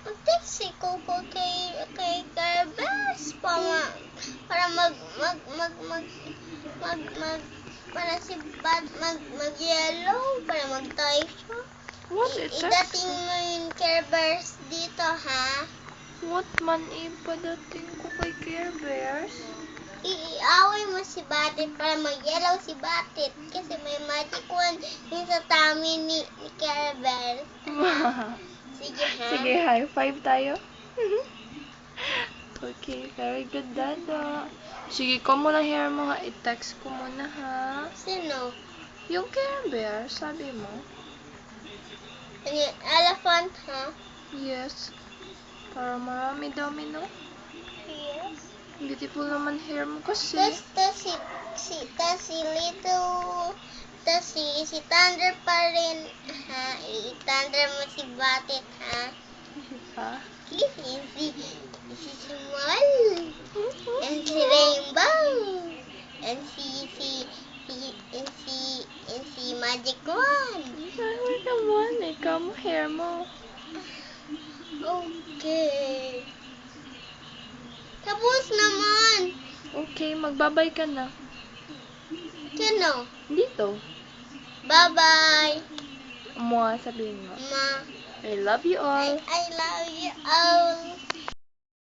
Mag-text si Coco kay Garbes para para si Bat mag-yellow para mag-tie siya. What it Idating mo yung Care Bears dito, ha? What man ipadating ko kay Care Bears? Iaway mo si Batit para mag-yellow si Batit kasi may magic wand yung sa tummy ni Care Bears. Sige, ha? Sige, high five tayo. Okay, very good, Dada. Sige, ko muna hair mo ha. I-text ko muna, ha? Sino? Yung Care Bears, sabi mo? Yung elephant, ha? Yes. Para marami dami, no? Yes. Beautiful naman hair mo kasi. Si Thunder pa rin, ha? I-thunder mo si Batit, ha? Ha? Si Small, and si Rainbow, and si Magic Wand. Ay, naman. Ikaw mo hair mo. Okay. Tapos naman. Okay, magbabay ka na. Sino? Dito. Bye-bye. Mua, sabihin mo. Ma. I love you all. I love you all.